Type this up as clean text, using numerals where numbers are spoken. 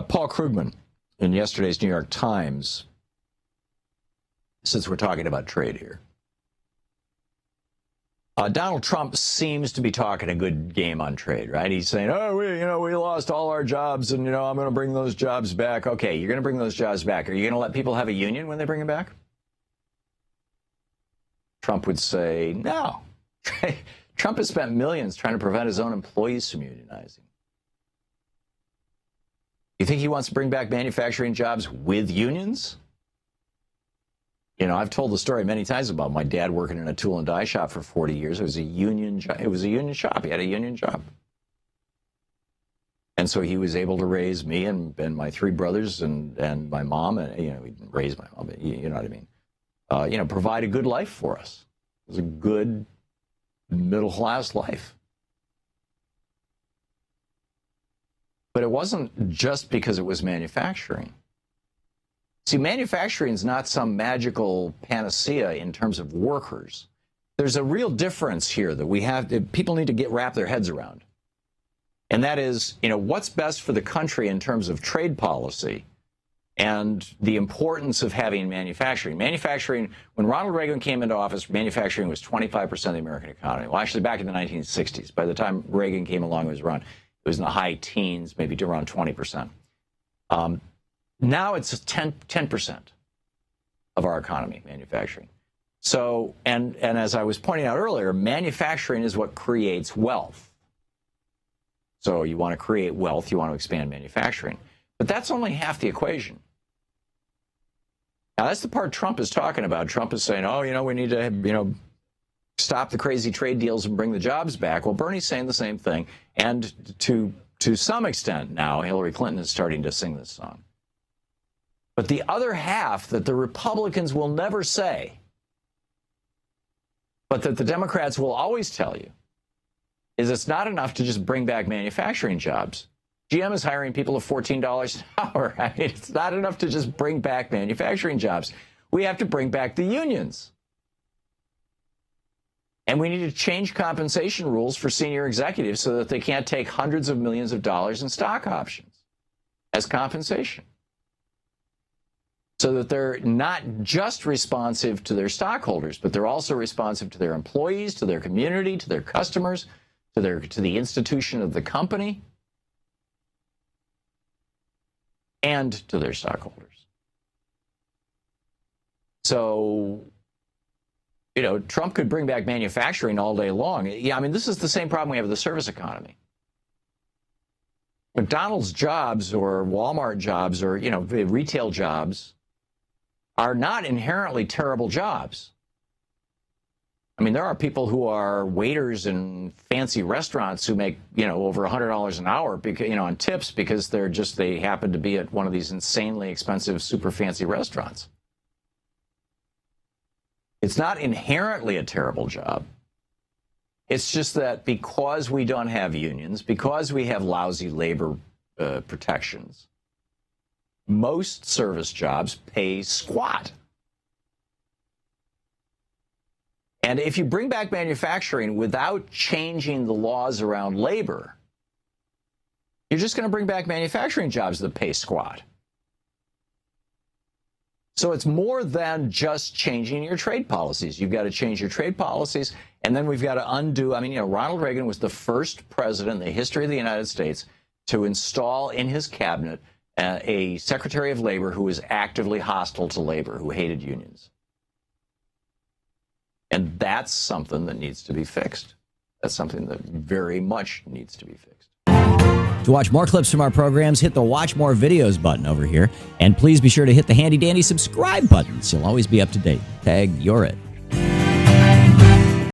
Paul Krugman in yesterday's New York Times, since we're talking about trade here. Donald Trump seems to be talking a good game on trade, right? He's saying, oh, we lost all our jobs, and, I'm going to bring those jobs back. Okay, you're going to bring those jobs back. Are you going to let people have a union when they bring them back? Trump would say, no. Trump has spent millions trying to prevent his own employees from unionizing. You think he wants to bring back manufacturing jobs with unions? I've told the story many times about my dad working in a tool and die shop for 40 years. It was a union job. It was a union shop. He had a union job. And so he was able to raise me and my three brothers and my mom. And, he didn't raise my mom, but you know what I mean? Provide a good life for us. It was a good middle-class life. But it wasn't just because it was manufacturing. See, manufacturing is not some magical panacea in terms of workers. There's a real difference here that people need to wrap their heads around. And that is, what's best for the country in terms of trade policy and the importance of having manufacturing. Manufacturing, when Ronald Reagan came into office, manufacturing was 25% of the American economy. Well, actually, back in the 1960s. By the time Reagan came along, it was in the high teens, maybe to around 20%. Now it's 10% of our economy, manufacturing. So, and as I was pointing out earlier, manufacturing is what creates wealth. So you want to create wealth, you want to expand manufacturing. But that's only half the equation. Now, that's the part Trump is talking about. Trump is saying, we need to, stop the crazy trade deals and bring the jobs back. Well, Bernie's saying the same thing. And to some extent now, Hillary Clinton is starting to sing this song. But the other half that the Republicans will never say, but that the Democrats will always tell you, is it's not enough to just bring back manufacturing jobs. GM is hiring people at $14 an hour. I mean, it's not enough to just bring back manufacturing jobs. We have to bring back the unions. And we need to change compensation rules for senior executives so that they can't take hundreds of millions of dollars in stock options as compensation. So that they're not just responsive to their stockholders, but they're also responsive to their employees, to their community, to their customers, to the institution of the company, and to their stockholders. So, Trump could bring back manufacturing all day long. Yeah, I mean, this is the same problem we have with the service economy. McDonald's jobs or Walmart jobs or, retail jobs are not inherently terrible jobs. I mean, there are people who are waiters in fancy restaurants who make, over $100 an hour, on tips because they happen to be at one of these insanely expensive, super fancy restaurants. It's not inherently a terrible job. It's just that because we don't have unions, because we have lousy labor protections, most service jobs pay squat. And if you bring back manufacturing without changing the laws around labor, you're just going to bring back manufacturing jobs that pay squat. So it's more than just changing your trade policies. You've got to change your trade policies, and then we've got to undo. I mean, Ronald Reagan was the first president in the history of the United States to install in his cabinet a Secretary of Labor who was actively hostile to labor, who hated unions. And that's something that needs to be fixed. That's something that very much needs to be fixed. To watch more clips from our programs, hit the Watch More Videos button over here. And please be sure to hit the handy-dandy subscribe button so you'll always be up to date. Tag, you're it.